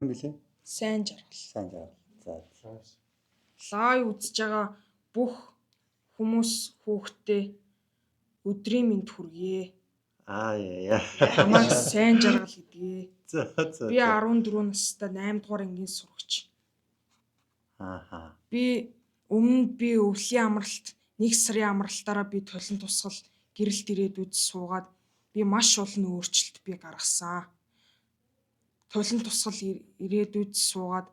Юм билээ. Сайн жаргал. Сайн жаргал. За. Лайв үзэж байгаа бүх хүмүүс хүүхдээ өдрийн мэнд хүргэе. Яа. Намайг сайн жаргал гэдгээ. За. Би 14 настай 8 дугаар ангийн сурагч. Би өмнө би өвлийн амралт 1 сарын амралтаараа би толон тусгал гэрэлт ирээдүйд суугаад би маш олон өөрчлөлт би гаргасан. Толон тусгал ирээдүйд суугаад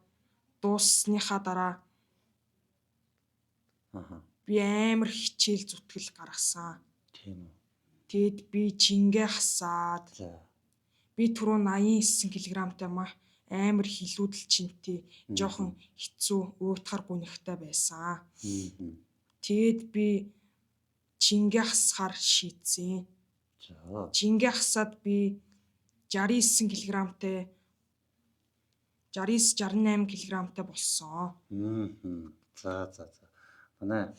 дууссныхаа дараа би амар хичээл зүтгэл гаргасан. Тийм үү. Тэгэд би жингээ хасаад. Би түрүү 89 кг-тай амар хилүүдэлчинтэй жоохон хэцүү уутгар гүнхтэй байсан. Тэгэд би жингээ хасахаар шийдсэн. Жингээ хасаад би 69 кг-тай 69-68 кг-тай болсон. За. Манай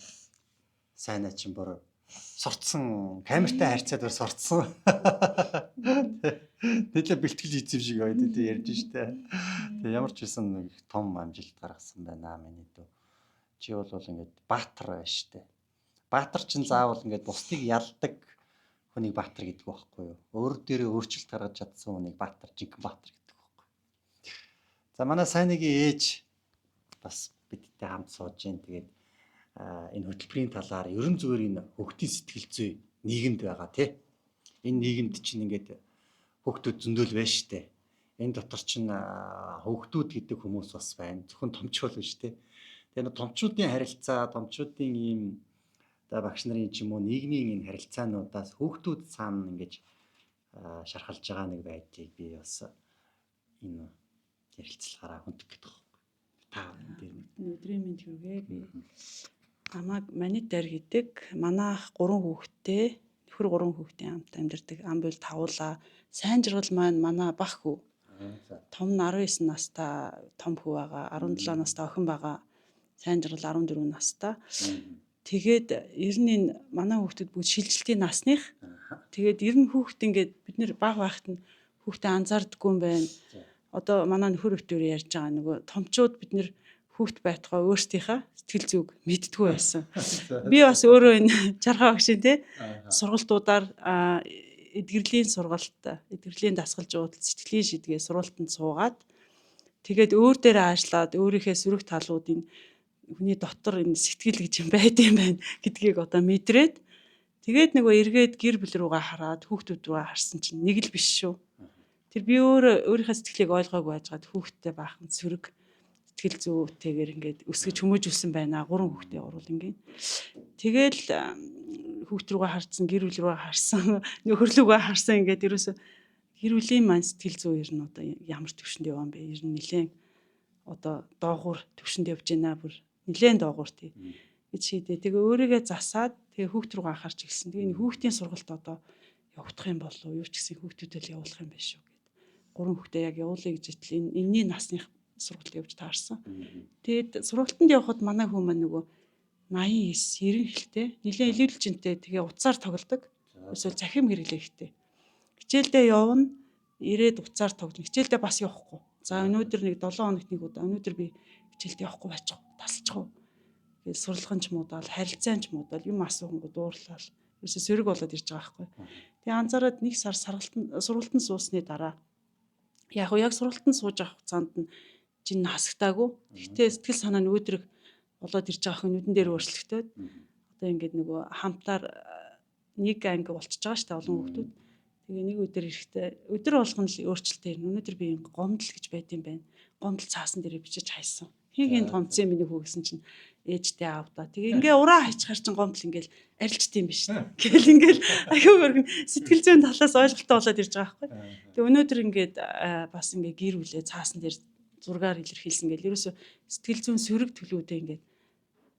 сайнаа чинь бүр сурцсан камертай харьцаад бүр сурцсан. Тэглээ бэлтгэл хийсэн шиг байд тэ ярьж штэ. Тэгээ ямар ч байсан нэг том амжилт гаргасан байна миний дүү. Чи бол ингээд баатар байна штэ. Баатар чинь заавал ингээд бусдыг ялдаг хүнийг баатар гэдэг байхгүй юу? Өөр дээрээ өөрчлөлт гаргаж чадсан хүнийг баатар, жиг баатар гэдэг байхгүй. За манай сайныгийн ээж бас бидтэй хамт сууж гин. Тэгээд энэ хөтөлбөрийн талаар ерөн зүгээр энэ хөгтийн сэтгэл зүй нийгэмд байгаа тий. Энэ нийгэмд чинь ингээд хөгтүүд зөндөл байна штэ. Энэ дотор чинь хөгтүүд гэдэг хүмүүс бас байна. Зөвхөн томчууд биш тий. Тэгээ томчуудын харилцаа, томчуудын ийм багш нарын ч юм уу нийгмийн энэ харилцаануудаас хөгтүүд цаана ингэж шархалж байгаа нэг байдгийг би бас энэ ярилцлагаараа хүндэх гэдэг байна. Та өдрийн мэнд хүргэе. Би намайг Манитар гэдэг. Манайх 3 хүүхэдтэй, нөхөр 3 хүүхэдтэй хамт амьдардаг. Ам бол тавуулаа. Сайн жаргал маань манай бах хүү. Том нь 19 настай том хүү байгаа. 17 настай охин байгаа. Сайн жаргал 14 настай. Тэгээд ер нь энэ манай хүүхдүүд бүгд шилжилтийн насных. Тэгээд ер нь хүүхд ингээд бид нэр баг байхад нь хүүхдээ анзаардаггүй юм байна. Одоо манай нөхөр өвтөр ярьж байгаа нөгөө томчууд бид нэр хүүхд байтугай өөрсдийнхээ сэтгэл зүг мэддэггүй байсан. Би бас өөрөө энэ жаргаа багшийн те сургалтуудаар эдгэрлийн сургалт, эдгэрлийн дасгалжуулалт, сэтгэлийн шийдгээ сургалтанд суугаад тэгээд өөр дээрээ ажиллаад өөрийнхөө сөрөг талуудын хүний дотор энэ сэтгэл гэж юм байд юм байна гэдгийг одоо мэдрээд тэгээд нөгөө эргээд гэр бүл рүүгээ хараад хүүхдүүд рүү харсан чинь нэг л биш шүү. Тэр би өөрийнхөө сэтгэлийг ойлгоогүй байжгаад хүүхдтэй баахан сөрөг сэтгэл зүйтэйгээр ингээд өсгөж хүмүүжүүлсэн байна. 3 хүүхдээ урвал ингээд. Тэгэл хүүхд рүүгээ харсан, гэр бүл рүүгээ харсан, нөхөр рүүгээ харсан ингээд ерөөсө гэр бүлийн маань сэтгэл зүй ер нь одоо ямар төвшөнд яваа юм бэ? Ер нь нэлээд одоо доогуур төвшөнд явж байна бүр нэлээд доогуур тий. Гэж шийдээ. Тэгээ өөрийгөө засаад тэгээ хүүхд рүүгээ анхаарч ирсэн. Тэгээ энэ хүүхдийн сургалт одоо явагдах юм болов уу? Юу ч гэсэн хүүхдүүдэд явуулах юм биш үү гэд. 3 хүүхдээ яг явуулъя гэж итэл энэний насных сургалт явж таарсан. Тэгээд сургалтанд явхад манай хүмүүс маань нөгөө 89, 90 хэлтэй, нэлээд илүүдэлжинтэй тэгээ уцаар тоглодог. Эсвэл захим хэрэглээ ихтэй. Хичээлдээ явна, ирээд уцаар тоглоно. Хичээлдээ бас явахгүй. За өнөөдөр нэг 7 хоногт нэг удаа өнөөдөр би хичээлдээ явахгүй байчих. Тасалчих уу. Тэгээд сурлагын ч муудаал, харилцаан ч муудаал, юм асуунгууд уурлал. Ерөөсө сөрөг болоод ирж байгаа байхгүй. Тэгээ анзаараад 1 сар сургалтанд суусны дараа яг сургалтанд сууж авах хугацаанд нь жин хасагтаагүй. Гэхдээ сэтгэл санаа нь өөдрөг болоод ирж байгаа хүн нүдэн дээр өөрчлөгдөд. Одоо ингээд нөгөө хамтаар нэг анги болчихж байгаа шүү дээ олон хүүхдүүд. Тэгээ нэг өдөр ирэхдээ өдөр болгоно л өөрчлөлттэй ирнэ. Өнөөдөр би гомдол гэж байд юм байна. Гомдол цаасан дээрээ бичиж хайсан. Хин гомцсон миний хүү гэсэн чинь ээжтэй аавда. Тэгээ ингээ ураа хайчихар чинь гомдол ингээл арилжт юм биш. Гэл ингээл аюу өргөн сэтгэл зүйн талаас ойлголттой болоод ирж байгаа байхгүй. Тэгээ өнөөдөр ингээд бас ингээ гэр бүлээ цаасан дээр зургаар илэрхийлсэн гэл ерөөсө сэтгэл зүйн сөрөг төлөвүүдээ ингээд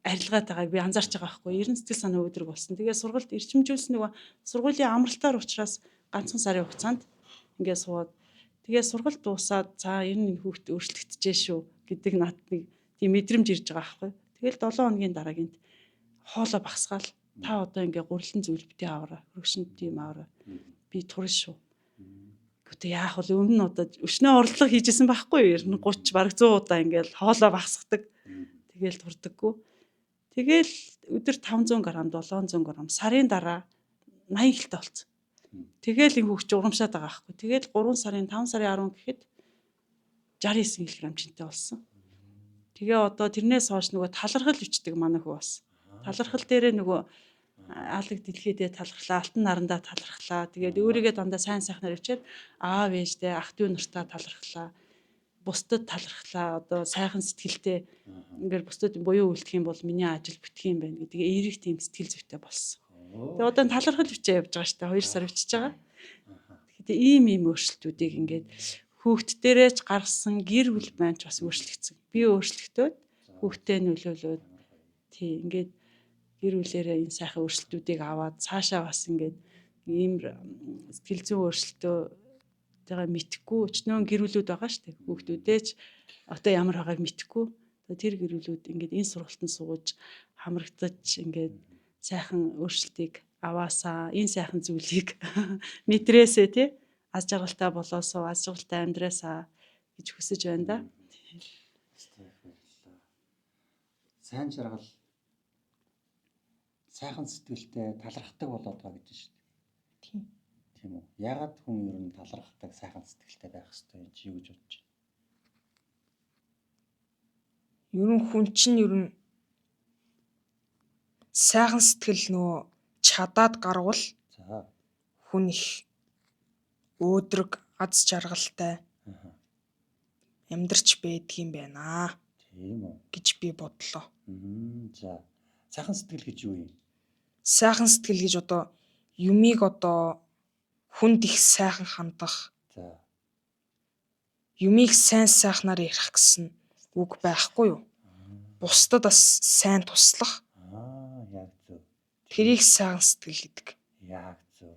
арилгаад байгааг би анзаарч байгаа байхгүй. Ер нь сэтгэл санаа өөдрөг болсон. Тэгээ сургалт эрчимжүүлсэн нөгөө сургуулийн амралтаар учраас ганцхан сарын хугацаанд ингээд суугаад тэгээ сургалт дуусаад за ер нь энэ хүүхд өөрчлөгдөж шүү гэдэг надад нэг тийм мэдрэмж ирж байгаа байхгүй. Тэгэл 7 хоногийн дараагийнт хоолоо багсгаал та одоо ингээд гурилан зүйл битээ аваарай. Хөргөшөнд тийм аваарай. Би турна шүү. Бүтэ яах вэ өмнө нь одоо өшнөө орлого хийжсэн байхгүй юу? Ер нь 30 бараг 100 удаа ингээл хоолоо багсгадаг. Тэгэл турдаггүй. Тэгэл өдөр 500 г 700 г сарын дараа 80 хэлтэй болсон. Тэгэл энэ хүүхд урамшаад байгаа байхгүй. Тэгэл 3 сарын 5 сарын 10 гэхэд 69 кг жинтэй болсон. Тэгээ одоо тэрнээс хойш нөгөө талархал өвчдөг манай хүү бас. Талархал дээрээ нөгөө аалаг дэлхийдээ талархлаа, алтан нарандаа талархлаа. Тэгээд өөрийгөө дандаа сайн сайхнаар өвчээд аав ээжтэй, ах дүү нартаа талархлаа. Бусдад талархлаа. Одоо сайхан сэтгэлтэй ингээд бусдад буюу үлдэх юм бол миний ажил бүтэх юм байна гэдэг эерэг тийм сэтгэл зүйтэй болсон. Тэгээ одоо талархал өвчөө явж байгаа штэ 2 сар өвчөж байгаа. Тэгэхээр ийм өөрчлөлтүүдийг ингээд хүүхд дээрээ ч гаргасан гэр бүл маань ч бас өөрчлөгдсөн. Би өөрчлөгдөөд хүүхдээ нөлөөлөөд тий ингээд гэр бүлээрээ энэ сайхан өөрчлөлтүүдийг аваад цаашаа бас ингээд ийм сэтгэл зүйн өөрчлөлтөө тэгээ мэдхгүй өчнөө гэр бүлүүд байгаа штэ хүүхдүүдээ ч одоо ямар байгааг мэдхгүй тэр гэр бүлүүд ингээд энэ сургалтанд сууж хамрагдаж ингээд сайхан өөрчлөлтийг аваасаа энэ сайхан зүйлийг мэдрээсээ тий аз жаргалтай болоосоо аз жаргалтай амьдраасаа гэж хүсэж байна да. Сайн жаргал сайхан сэтгэлтэй талархдаг болоод байгаа гэж шүү дээ. Тийм үү. Ягаад хүн ер нь талархдаг сайхан сэтгэлтэй байх ёстой юм чи юу гэж бодож байна? Ер нь хүн чинь ер нь сайхан сэтгэл нөө чадаад гарвал За. хүн их өөдрөг аз жаргалтай амьдрч байдгийм байна Тийм үү. гэж би бодлоо. За. Сайхан сэтгэл гэж юу юм? Сайхан сэтгэл гэж одоо юмыг одоо хүнд их сайхан хандах, За. юмыг сайн сайхнаар ярих гэсэн үг байхгүй юу? Бусдад бас сайн туслах, Яг зөв. тэрийг сайхан сэтгэл гэдэг. Яг зөв.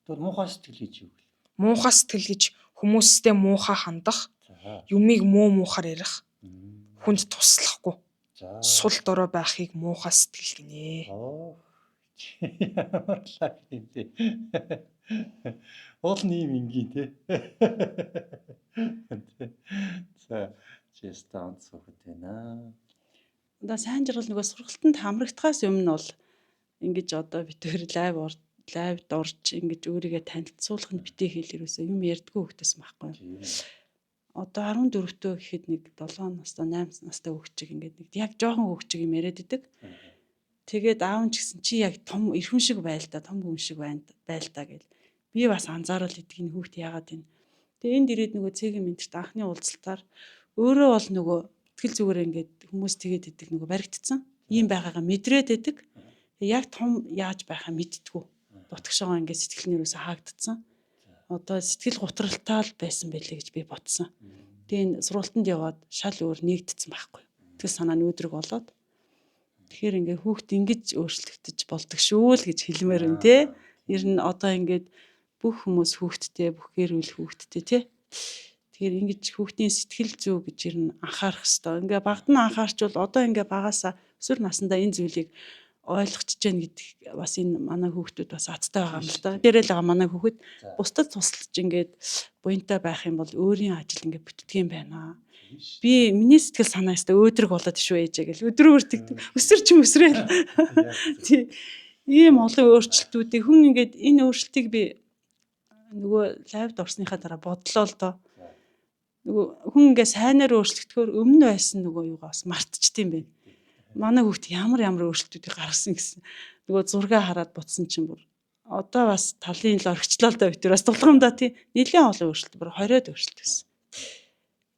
Тэгвэл муухай сэтгэл гэж юу вэ? Муухай сэтгэл гэж хүмүүстэй муухай хандах, За. юмыг муухайар ярих, хүнд туслахгүй, За. сул дорой байхыг муухай сэтгэл гинэ. Ямар лаг юм бэ? Уул нь юм ингийн те. За, честа онцгой байна. Одоо сайн жаргал нөгөө сургалтанд хамрагдахаас өмнө бол ингэж одоо бид төр лайвд орж ингэж өөрийгөө танилцуулах нь битээ хэлээрөөсөө юм ярьдгүй хөхтэйсэн байхгүй. Одоо 14-төө гэхэд нэг 7 настай 8 настай хөгчиг ингээд нэг яг жоохон хөгчиг юм яриад идэг. Тэгээд аав нь ч гэсэн чи яг том эрхэн шиг байл та том хүн шиг байл та гэл. Би бас анзаарал идэг энэ хүүхд яагаад вэ? Тэгээд энд ирээд нөгөө цэгийн ментэрт анхны уулзалтаар өөрөө бол нөгөө сэтгэл зүгээр ингээд хүмүүс тэгээд идэг нөгөө баригдсан. Ийм байгаагаа мэдрээд идэг. Яг том яаж байхаа мэдтгүү. Дутагшаага ингээд сэтгэлнэрөөсөө хаагдцсан. Одоо сэтгэл гутралтай л байсан байлээ гэж би бодсон. Тэгээд энэ сургалтанд яваад шал өөр нэгдсэн байхгүй. Тэгэл санаа нь өөдрөг болоод. Тэгэхээр ингээд хүүхд ингэж өөрчлөгдөж болдог шүү л гэж хэлмээр юм те. Ер нь одоо ингээд бүх хүмүүс хүүхдтэй, бүх гэр бүл хүүхдтэй те. Тэгэхээр ингэж хүүхдийн сэтгэл зүй гэж ер нь анхаарах хэрэгтэй. Ингээ багад нь анхаарчвал одоо ингээ багасаа өсвөр насндаа энэ зүйлийг ойлгочж гэн гэдэг бас энэ манай хүүхдүүд бас азтай байгаа юм л да. Дээрэл байгаа манай хүүхэд бусдад тусалж ингээд буянтай байх юм бол өөрийн ажил ингээ бүтдэг юм байна. Би миний сэтгэл санаа ястаа өөдрөг болоод шүү ээжээ гэл өдрөөр тэгдэг. Өсөр ч юм өсрөөл. Тий. Ийм олон өөрчлөлтүүдийг хүн ингээд энэ өөрчлөлтийг би нөгөө лайвд орсныхаа дараа бодлоо л доо. Нөгөө хүн ингээ сайнаар өөрчлөгдөхөөр өмнө байсан нөгөө юугаа бас мартчихдээ юм байна. Манай хүүхд ямар өөрчлөлтүүдийг гаргасан гэсэн. Нөгөө зургаа хараад буцсан чинь бүр одоо бас талын л оргичлоо л да битэр бас тулгамдаа тий нэлээд олон өөрчлөлт бүр 20-од өөрчлөлт байсан.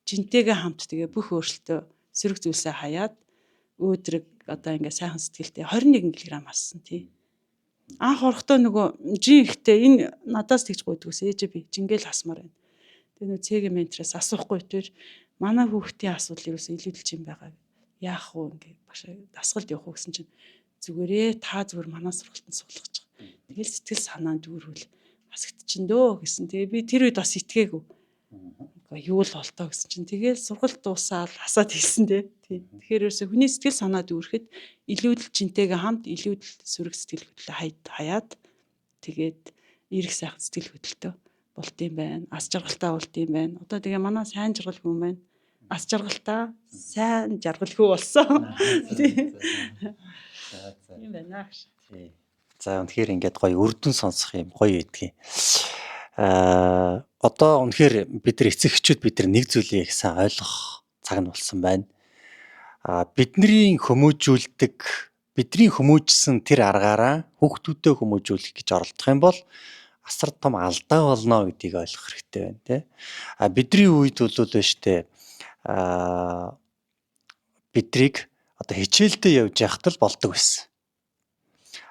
Жинтэйгээ хамт тэгээ бүх өөрчлөлтөө сөрөг зүйлсээ хаяад өөдрөг одоо ингээ сайхан сэтгэлтэй 21 кг ассан тий. Анх орохдоо нөгөө жин ихтэй энэ надаас тэгж гойдгоос ээжээ би жингээл асмаар байна. Тэгээ нөгөө цэгийн ментрээс асуухгүй тэр манай хүүхдийн асуудал ерөөсөө илүүдэлж юм байгаа. Яах вэ ингээ багш дасгалд явах уу гэсэн чинь зүгээрээ та зүгээр манай сургалтанд суглах гэж байгаа. Тэгэл сэтгэл санаанд дүүрвэл хасагдчихэн дөө гэсэн. Тэгээ би тэр үед бас итгээгүй. Юу л болтоо гэсэн чинь тэгэл сургалт дуусаад асаад хэлсэн дээ. Тэгэхээр ерөөсөө хүний сэтгэл санаа дүүрэхэд илүүдэл жинтэйгээ хамт илүүдэл сөрөг сэтгэл хөдлөлөө хаяад тэгээд эрэх сайхан сэтгэл хөдлөлтөө болт юм байна. Ас жаргалтай болт юм байна. Одоо тэгээ манай сайн жаргал хүн байна. Ас жаргалтай сайн жаргал хүү болсон. Тийм байна гэж. Тий. За үнэхээр ингээд гоё үрдүн сонсох юм гоё гэдгийг. Одоо үнэхээр бид нар эцэг эхчүүд бид нар нэг зүйлийг их сайн ойлгох цаг нь болсон байна. Бидний хүмүүжсэн тэр аргаараа хүүхдүүдэд хүмүүжүүлэх гэж оролдох юм бол асар том алдаа болно гэдгийг ойлгох хэрэгтэй байна тий. Бидний үед бол штэ бидрийг одоо хичээлдээ явж яхад л болдог байсан.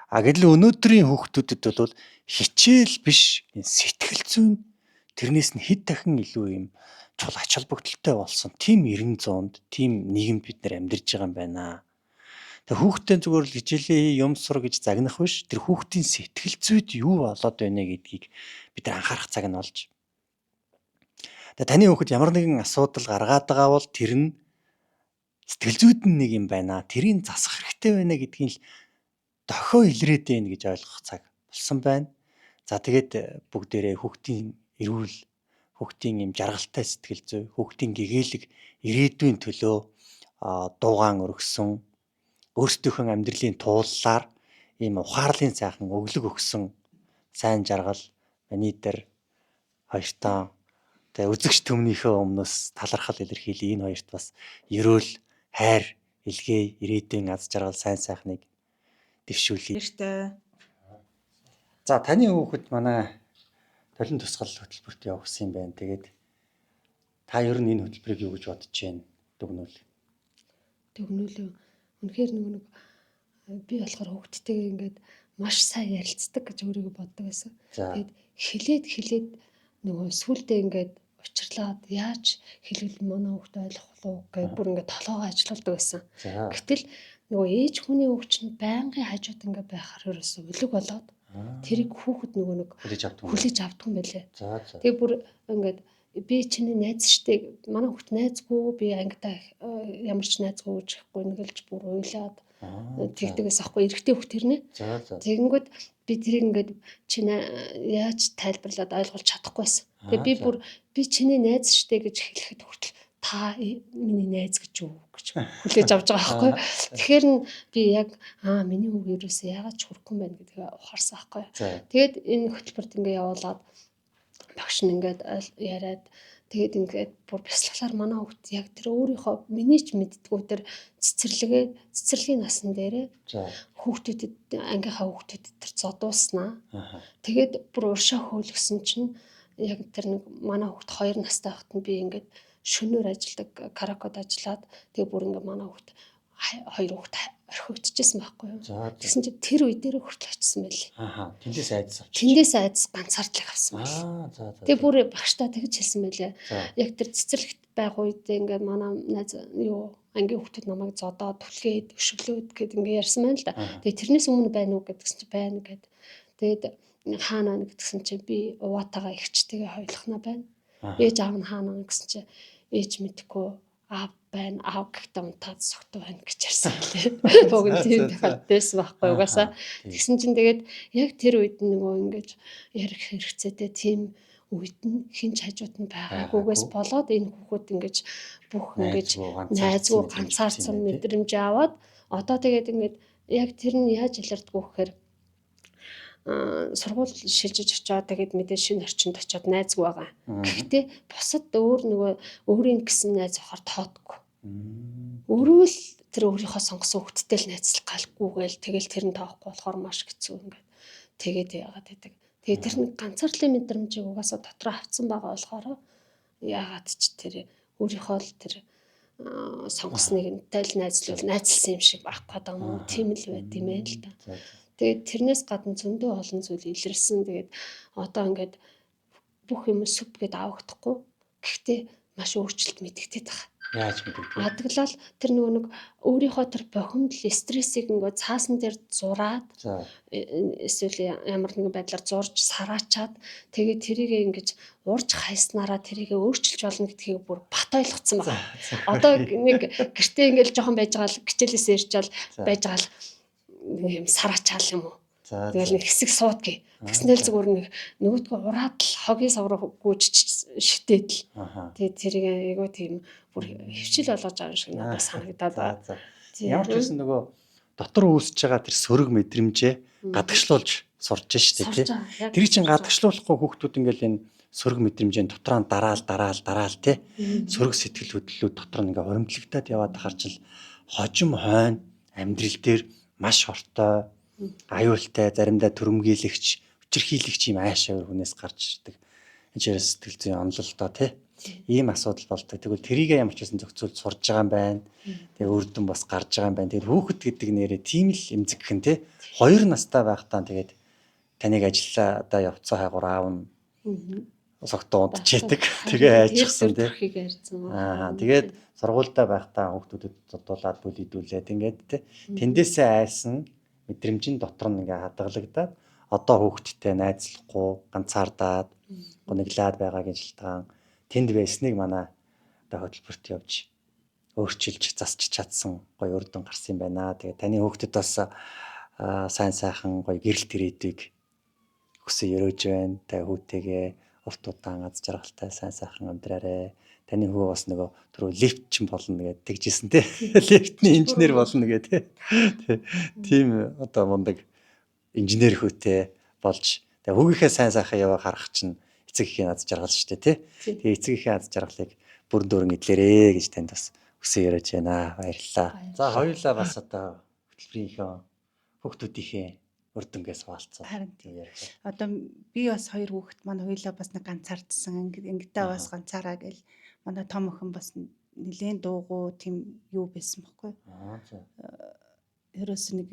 Гэтэл өнөөдрийн хүүхдүүдэд бол хичээл биш сэтгэл зүйн тэрнээс нь хэд дахин илүү юм чул ач холбогдолтой болсон. Тим 90 100-д тим нийгэмд бид нар амьдарч байгаа юм байна. Тэгээ хүүхдээ зүгээр л хичээлээ юм сур гэж загнах биш. Тэр хүүхдийн сэтгэл зүйд юу болоод байна гэдгийг бид нар анхаарах цаг нь болж. Тэгээ таны хүүхэд ямар нэгэн асуудал гаргаад байгаа бол тэр нь сэтгэл зүйд нь нэг юм байна. Тэрийг засах хэрэгтэй байна гэдгийг л дохио илрээд байна гэж ойлгох цаг болсон байна. За тэгээд бүгдээрээ хүүхдийн эрүүл, хүүхдийн юм жаргалтай сэтгэл зүй, хүүхдийн гэгээлэг ирээдүйн төлөө дуугаан өргөсөн, өөрсдийнхөө амьдралын тууллаар ийм ухаарлын сайхан өглөг өгсөн сайн жаргал миний дээр хоёртаа тэгээ үзэгч төмнийхөө өмнөөс талархал илэрхийлээ. Энэ хоёрт бас ерөөл, хайр, илгээ, ирээдүйн аз жаргал сайн сайхныг дэвшүүлье. Нэртэй. За таны хүүхэд манай толин тусгал хөтөлбөрт явах гэсэн юм байна. Тэгээд та ер нь энэ хөтөлбөрийг юу гэж бодож байна? Дүгнүүл. Үнэхээр нэг би болохоор хүүхдтэйгээ ингээд маш сайн ярилцдаг гэж өөрийгөө боддог байсан. Тэгээд хэлээд нөгөө сүулдэ ингээд учирлаад яаж хэлвэл манай хүүхд ойлгох уу гэж бүр ингээд толгойгоо ажилладаг байсан. Гэтэл нөгөө ээж хүний үг чинь байнгын хажууд ингээд байхаар ерөөсөө өлөг болоод тэрийг хүүхэд нөгөө нэг хүлээж авдаг юм байлээ. Тэгээ бүр ингээд би чиний найз штэ манай хүүхд найзгүй би ангидаа ямар ч найзгүй гэж хэвгүй нэгэлж бүр уйлаад тэгдэгээс ахгүй эрэгтэй хүүхд тэрнэ. Тэгэнгүүт би тэрийг ингээд чиний яаж тайлбарлаад ойлгуулж чадахгүйсэн. Тэгээ би бүр би чиний найз штэ гэж хэлэхэд хүртэл та миний найз гэж юу гэж хүлээж авч байгаа байхгүй. Тэгэхээр би яг миний үг ерөөсөө яагаад ч хүрэхгүй юм байна гэдгийг ухаарсан байхгүй. Тэгээд энэ хөтөлбөрт ингээ явуулаад багш нь ингээд яриад тэгээд ингээд бүр бясалгалаар манай хүүхд яг тэр өөрийнхөө миний ч мэддгүү тэр цэцэрлэгийн насан дээрээ хүүхдүүдэд ангийнхаа хүүхдүүдэд тэр зодуулснаа. Тэгээд бүр уршаа хөөлгсөн чинь яг тэр нэг манай хүүхд 2 настай байхад нь би ингээд шөнөөр ажилдаг каракод ажиллаад тэгээ бүр ингээд манай хүүхд 2 хүүхд орхигдчихсэн байхгүй юу. Тэгсэн чинь тэр үе дээр хүртэл очсон байли. Тэндээс айдас ганцаардлыг авсан байли. Тэгээ бүр багштай тэгж хэлсэн байлээ. Яг тэр цэцэрлэгт байх үед ингээд манай найз ангийн хүүхдүүд намайг зодоод түлхээд өшөглөөд гэд ингээд ярьсан байна л да. Тэгээ тэрнээс өмнө байна уу гэдгсэн чинь байна гэд. Тэгээд хаана гэдгсэн чинь би Уватагаа ихчтэйгээ хойлохна байна. Ээж аав нь хаана гэсэн чинь ээж мэдхгүй аав байна аав гэхдээ унтаад согтуу байна гэж ярьсан лээ. Богино тийм байсан байхгүй угаасаа. Тэгсэн чинь тэгээд яг тэр үед нөгөө ингэж ярих хэрэгцээтэй тийм үед нь хинч хажууд нь байгаагүйгээс болоод энэ хүүхэд ингэж бүх ингэж найзгүй ганцаарсан мэдрэмж аваад одоо тэгээд ингэж яг тэр нь яаж илэрдэггүй гэхээр сургууль шилжиж очоод тэгээд мэдээ шинэ орчинд очоод найзгүй байгаа. Гэхдээ бусад өөр өөрийн гэсэн найз авахар тоодгүй. Өөрөө л тэр өөрийнхөө сонгосон хүүхдтэй л найзлах галгүйгээл тэгэл тэр нь тоохгүй болохоор маш хэцүү ингээд тэгээд яагаад гэдэг. Тэгээд тэр нэг ганцаарлын мэдрэмжийг угаасаа дотроо авцсан байгаа болохоор яагаад ч тэр өөрийнхөө л тэр сонгосныг тэл найзлсан юм шиг байхгүй даа. Тийм л байт юм ээ л да. Тэгээд тэрнээс гадна зөндөө олон зүйл илэрсэн. Тэгээд одоо ингээд бүх юм сүп гэд авахдахгүй. Гэхдээ маш өөрчлөлт мэдэгдээд байгаа. Яаж мэдэгдээ? Адаглал тэр нэг өөрийнхөө тэр бохимдол стрессийг ингээд цаасан дээр зураад эсвэл ямар нэгэн байдлаар зурж сараачаад тэгээд тэрийг ингэж урж хайснараа тэрийг өөрчилж болно гэдгийг бүр бат ойлгоцсон байна. Одоо нэг гэртээ ингээд жоохон байж байгаа л хичээлээсээ ирчээл байж байгаа л юм сараачаал юм уу. За. Тэгэл нэг хэсэг суудгийг. Тэгснээр зүгээр нэг нөгөөдгөө ураад л хогийн савраа гүйж шитээл л. Аха. Тэгээд тэрийг айгуу тийм бүр хөвчл болгож байгаа юм шиг надад санагдаад байна. За. Ямар ч байсан нөгөө дотор үүсэж байгаа тэр сөрөг мэдрэмжээ гадагшлуулж сурж штэ тий. Тэр чинь гадагшлуулахгүй хүүхдүүд ингээл энэ сөрөг мэдрэмжийн дотроо дараал тий. Сөрөг сэтгэл хөдлөлүүд дотор нь ингээ хоримтлагдаад яваад харж л хожим хойно амьдрал дээр маш хортой, аюултай, заримдаа төрөмгийлэгч, хүчирхийлэгч юм аашаа хүнээс гарч ирдэг. Энэ ч сэтгэл зүйн онололтоо тий. Ийм асуудал болдог. Тэгвэл тэрийг ямар ч байсан зохицуулж сурж байгаа юм байна. Тэгээ үрдэн бас гарч байгаа юм байна. Тэгээд хүүхэд гэдэг нэрээ тийм л эмзэгхэн тий. 2 настай байхдаа тэгээд таныг ажиллаа явцсан хайгуур аав нь согтоо унтчихэдэг. Тэгээ айжчихсан тий. Тэгээд сургуультай байхдаа хүүхдүүдэд зодуулаад бүлийдүүлээд ингээд тий. Тэндээсээ айсан мэдрэмжийн дотор нь ингээ хадгалагдаад одоо хүүхдтэй найзлахгүй ганцаардаад гониглаад байгаагийн шалтгаан тэнд байсныг манай одоо хөтөлбөрт явж өөрчилж засч чадсан гоё үрдэн гарсан юм байна. Тэгээ таны хүүхдэд бас сайн сайхан гоё гэрэлт ирээдүйг өсөө өрөөж байна. Тэгээ хүүтэйгээ урт удаан аз жаргалтай сайн сайхан амьдраарэ. Таны хүү бас нөгөө түрүү лифт ч болно гэдэг тэгжсэн тий. Лифтний инженер болно гэдэг тий. Тийм одоо мундаг инженер хүүтэй болж тэгээ хүүгийнхээ сайн сайхан яваа харах чинь эцэг эхийн аз жаргал шүү дээ тий. Тэгээ эцэг эхийн аз жаргалыг бүрэн дүүрэн эдлээрээ гэж танд бас өсөө өрөөж байна. Баярлалаа. За хоёулаа бас одоо хөтөлбөрийнхөө хүүхдүүдийнхээ үрдэнгээс хуваалцсан. Харин тийм. Одоо би бас 2 хүүхэд маань хоёулаа бас нэг ганцаардсан. Ингэдэ бас ганцаараа гэл манай том охин бас нэлээд дуугүй тийм юу байсан бохгүй. Ерөөс нэг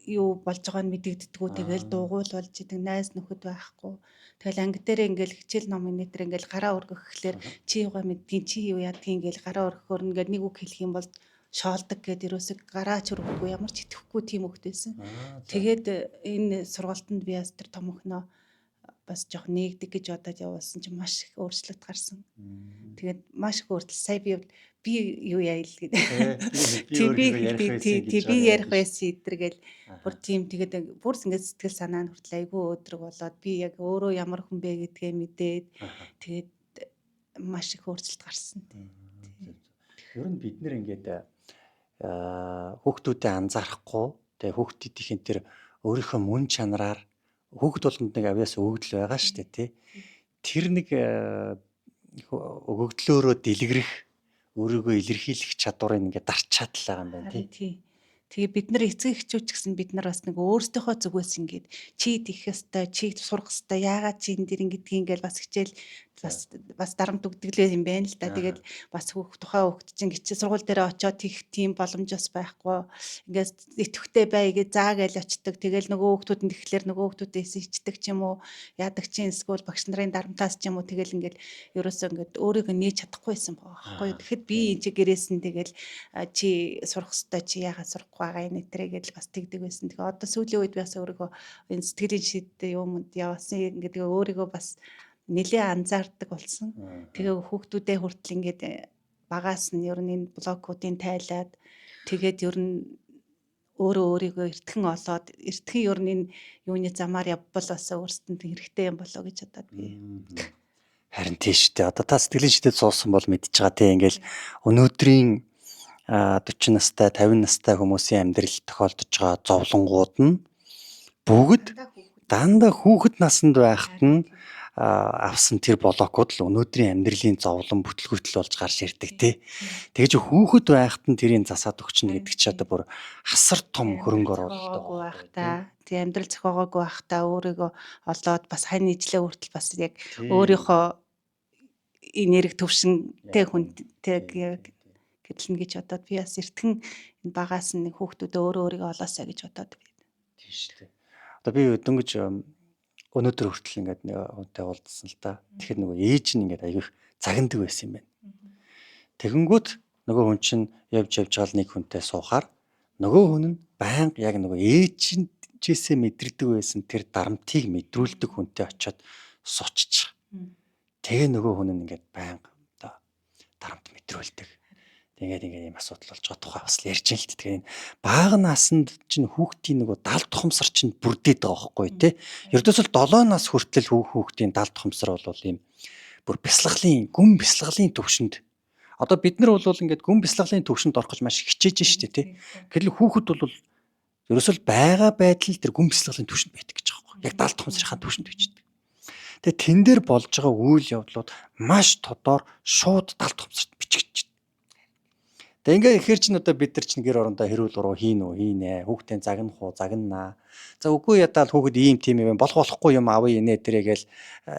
юу болж байгааг нь мэдэгддэггүй. Тэгэл дуугуул болж идэг найз нөхөд байхгүй. Тэгэл анги дээр ингээл хичээл номын нэтер ингээл гараа өргөх гэхлээр чи юугаа мэдtiin чи юу яадгийн ингээл гараа өргөхөөр ингээд нэг үг хэлэх юм бол шоолдог гэд ерөөсөг гараач өргөхгүй ямар ч итгэхгүй тийм хөвгтэйсэн. Тэгээд энэ сургалтанд би бас тэр том охиноо бас жоох нэгдэг гэж бодоод явуулсан чинь маш их өөрчлөлт гарсан. Тэгээд маш их өөрчлөлт сая би юу яа л гэдэг. Би ярих байсан идэргээл бүр тийм тэгээд бүр ингээд сэтгэл санаа нь хүртэл айгүй өөдрөг болоод би яг өөрөө ямар хүн бэ гэдгээ мэдээд тэгээд маш их өөрчлөлт гарсан. Ер нь бид нэр ингээд хүүхдүүдэд анзаарахгүй тэгээ хүүхдүүдийн тэр өөрийнхөө мөн чанараар хүүхд болгонд нэг авьяас өгөгдөл байгаа шүү дээ тий. Тэр нэг өгөгдлөөрөө дэлгэрэх өөрийгөө илэрхийлэх чадварыг ингээд дарч чадлаа юм байна тий. Тэгээ бид нар эцэг эхчүүд ч гэсэн бид нар бас нэг өөрсдийнхөө зүгээс ингээд чи тийх ёстой, чи сурах ёстой, яагаад чи энэ дэр ингэдэг ингээл бас хичээл бас дарамт өгдөглөө юм байна л да. Тэгээд бас тухайн хүүхд чинь гिचээ сургууль дээр очиод тийх тийм боломж бас байхгүй. Ингээд итгэвтэй бай гэж заагээл очдөг. Тэгэл нөгөө хүүхдүүд нь тэгэхээр нөгөө хүүхдүүдээс ичдэг ч юм уу, яадаг чинь эсвэл багш нарын дарамтаас ч юм уу тэгэл ингээд ерөөсөө ингээд өөрийгөө нээж чадахгүйсэн байхгүй. Тэгэхэд би энэ чи гэрээс нь тэгэл чи сурах ёстой, чи яагаад сурахгүй байгаа энэ тэрэгэл бас тэгдэг байсан. Тэгээ одоо сүүлийн үед би бас өөрийгөө энэ сэтгэлийн шийдтэй юмд явсан ингээд өөрийгөө бас нэлээ анзаардаг болсон. Тэгээ хүүхдүүдээ хүртэл ингээд багаас нь ер нь энэ блокуудын тайлаад тэгээд ер нь өөрийгөө эртхэн олоод эртхэн ер нь энэ юуны замаар явбал бас өөрсдөнд хэрэгтэй юм болоо гэж бодоод би. Харин тийш дээ. Одоо та сэтгэлийн шийдэд суусан бол мэдж байгаа тийм ингээл өнөөдрийн 40 настай 50 настай хүмүүсийн амьдралд тохиолдож байгаа зовлонгууд нь бүгд дандаа хүүхэд наснд байхад нь авсан тэр блокууд л өнөөдрийн амьдралын зовлон бүтлгүүтэл болж гарч ирдэг тий. Тэгэж хүүхэд байхад нь тэрийг засаад өгчнө гэдэг чи одоо бүр хасар том хөрөнгө оруулалт байхдаа тий амьдрал зохиогоогүй байхдаа өөрийгөө олоод бас хань ижлээ хүртэл бас яг өөрийнхөө энерги төвшинтэй хүнтэй гэрлэн гэж бодоод би бас эртхэн энэ багаас нь хүүхдүүдээ өөрийгөө олоосаа гэж бодоод байна. Тийм шүү дээ. Одоо би дөнгөж өнөөдөр хүртэл ингээд нэг хүнтэй уулзсан л та. Тэгэхээр нөгөө ээж нь ингээд аяг их загнадаг байсан юм байна. Тэгэнгүүт нөгөө хүн чинь явж байгаа нэг хүнтэй суухаар нөгөө хүн нь байнга яг нөгөө ээжээсээ мэдэрдэг байсан тэр дарамтыг мэдрүүлдэг хүнтэй очиод соччих. Тэгээ нөгөө хүн нь ингээд байнга одоо дарамт мэдрүүлдэг. Тэгээд ийм асуудал болж байгаа тухай бас ярьж байгаа л дээ. Тэгэхээр энэ бага насанд чинь хүүхдийн нөгөө далд тухамсар чинь бүрдээд байгаа байхгүй тий. Ердөөсөл 7 нас хүртэл хүүхдийн далд тухамсар бол ийм бүр гүн бясалгалын төвшөнд одоо бид нар бол ингээд гүн бясалгалын төвшөнд орох гэж маш хичээж штэ тий. Гэтэл хүүхэд бол ерөөсөл байгаа байдал тэр гүн бясалгалын төвшөнд байдаг гэж байгаа байхгүй. Яг далд тухамсрынхаа төвшөнд бичдэг. Тэгээ тэн дээр болж байгаа үйл явдлууд маш тодор шууд далд тухамсарт бичигдэж. Тэгээ ингээ ихэр чинь одоо бид нар чинь гэр орондоо хэрүүл уруу хийнэ хүүхдийн загнах уу загнаа. За үгүй ядаад хүүхэд ийм тийм юм болохгүй юм авъя нэ тэрэ гээл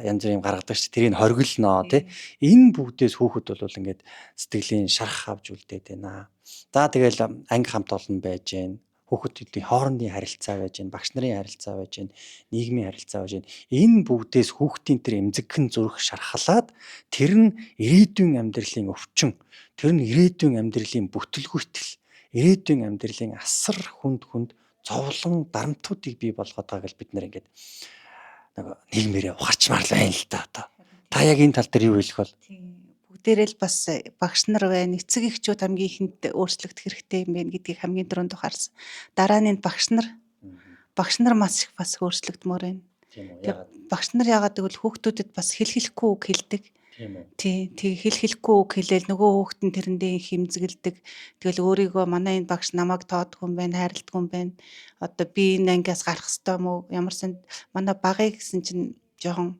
янз бүр юм гаргадаг шүү. Тэрийг хоригдолноо тий. Энэ бүгдээс хүүхэд бол ингээд сэтгэлийн шарах авж үлдээд байна. За тэгэл анги хамт олон байж гэн. Хүүхдүүдийн хоорондын харилцаа байж гэн, багш нарын харилцаа байж гэн, нийгмийн харилцаа байж гэн. Энэ бүгдээс хүүхдийн тэр эмзэгхэн зүрх шархалаад тэр нь ирээдүйн амьдралын өвчин, тэр нь ирээдүйн амьдралын бүтлгүйтэл, ирээдүйн амьдралын асар хүнд зовлон дарамтуудыг бий болгоод байгаа гэж бид нэр ингээд нэг нийгмээрээ ухаарчмаар л байна л да одоо. Та яг энэ тал дээр юу хэлэх бол? Бүгдээрээ л бас багш нар байна, эцэг эхчүүд хамгийн ихэнд өөрчлөгдөх хэрэгтэй юм байна гэдгийг хамгийн түрүүнд ухаарсан. Дараа нь багш нар маш их бас өөрчлөгдмөр байна. Багш нар яагаад гэвэл хүүхдүүдэд бас хэлэхгүй үг хэлдэг. Тий, хэлэхгүй үг хэлээл нөгөө хүүхэд нь тэрэндээ хэмзгэлдэг. Тэгэл өөрийгөө манай энэ багш намайг тоодгүй юм байна, хайрладаг юм байна. Одоо би энэ ангиас гарах ёстой юм уу? Ямарсан манай багыг гэсэн чинь жоохон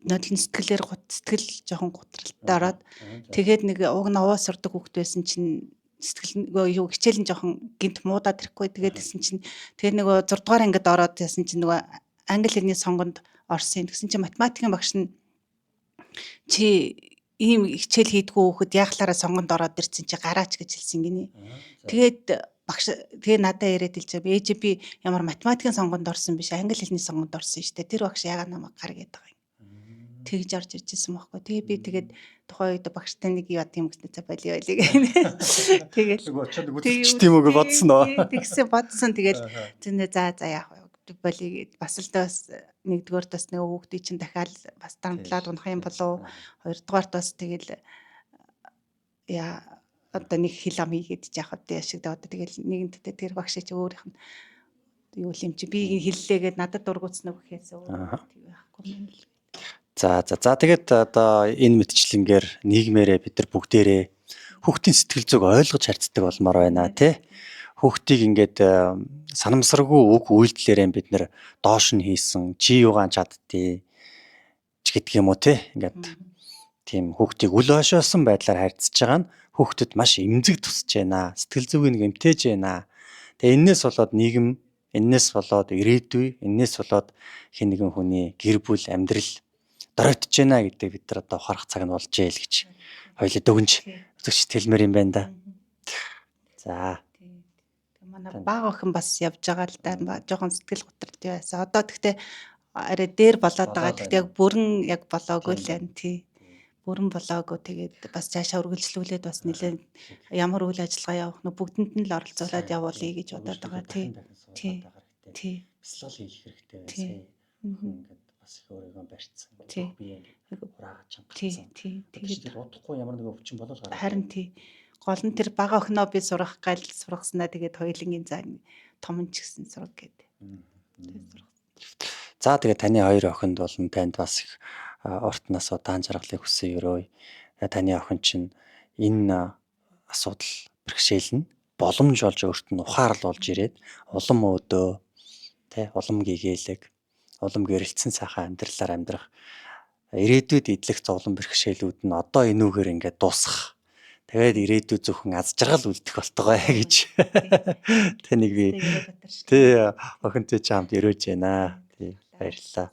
нодлон сэтгэл жоохон гутралтай ороод тэгээд нэг уг наваа сурдаг хүүхэд байсан чинь сэтгэл нөгөө хичээл нь жоохон гинт муудаад ирэхгүй тэгээд гэсэн чинь тэгээд нөгөө 6 дугаар ангид ороод яасан чинь нөгөө англи хэлний сонгонд орсон. Тэгсэн чинь математикийн багш нь чи ийм хичээл хийдгүү хүүхэд яахлаараа сонгонд ороод ирсэн чи гараач гэж хэлсэн гинэ. Тэгээд багш тэгээ надад яриад хэлж байгаа. Ээж би ямар математикийн сонгонд орсон биш англи хэлний сонгонд орсон шүү дээ. Тэр багш яагаад намайг гар гээд байгаа юм. Тэгж орж иржсэн байхгүй. Тэгээ би тэгээд тухайн үед багштай нэг яд юм гэсэн за болио байлиг. Тэгэл очоод үзчих тийм үг бодсон нөө. Тэгсэн бодсон тэгэл зэнэ за яах вэ болио гэд бас л бас нэгдүгээрт бас нэг хүүхдийн чинь дахиад бас дамтлаад унах юм болов. Хоёрдугаарт бас тэгэл яа одоо нэг хил ам хийгээд яах вэ шиг одоо тэгэл нэгэнтээ тэр багш чи өөрийнх нь юу юм чи би хэллээгээд надад дургуутсан үг гэхээс өөр тийм байхгүй юм л. За тэгээд одоо энэ мэтчлэнгээр нийгмээрээ бид нар бүгдээрээ хүүхдийн сэтгэл зүйг ойлгож харьцдаг болмоор байна тий. Хүүхдийг ингээд санамсаргүй үг үйлдэлээрээ бид нар доош нь хийсэн чи юугаан чаддгийг ч гэдэг юм уу тий. Ингээд тийм хүүхдийг үл хойшоосон байдлаар харьцаж байгаа нь хүүхдэд маш эмзэг тусаж байна. Сэтгэл зүйг нэг эмтээж байна. Тэгээ энээс болоод нийгэм, энээс болоод ирээдүй, энээс болоод хэн нэгэн хүний гэр бүл амьдрал доройтж байна гэдэг бид нар одоо ухаарах цаг нь болж ийл гэж хоёулаа дүгнж үзэгч хэлмээр юм байна да. За. Манай бага охин бас явж байгаа л да. Жохон сэтгэл готролтой байсан. Одоо тэгтээ арай дээр болоод байгаа. Тэгтээ яг бүрэн яг болоогүй л байна тий. Бүрэн болоогүй тэгээд бас цаашаа үргэлжлүүлээд бас нэлээд ямар үйл ажиллагаа явах нь бүгдэнд нь л оролцуулаад явуулъя гэж бодоод байгаа тий. Тий. Бясалгал хийх хэрэгтэй байсан. Ингээд бас их өөрийгөө барьцсан. Би хураагаад чангацсан. Тэгээд удахгүй ямар нэг өвчин болол гараад. Харин тий. Гол нь тэр бага охиноо би сурах гал сургаснаа тэгээд хоёулангийн заа том ч гэсэн сурах гэдэг. За тэгээд таны хоёр охинд болон танд бас их ортноос удаан жаргалыг хүсэн өрөө. Таны охин чинь энэ асуудал бэрхшээл нь боломж болж өөрт нь ухаарл болж ирээд улам өөдөө тий улам гэгээлэг улам гэрэлтсэн сайхан амьдралаар амьдрах ирээдүйд идэх зовлон бэрхшээлүүд нь одоо энүүгээр ингээд дуусах. Тэгээд ирээдүйд зөвхөн аз жаргал үлдэх болтойгоо гэж таныг би тий охинтой ч хамт өрөөж байна. Тий баярлалаа.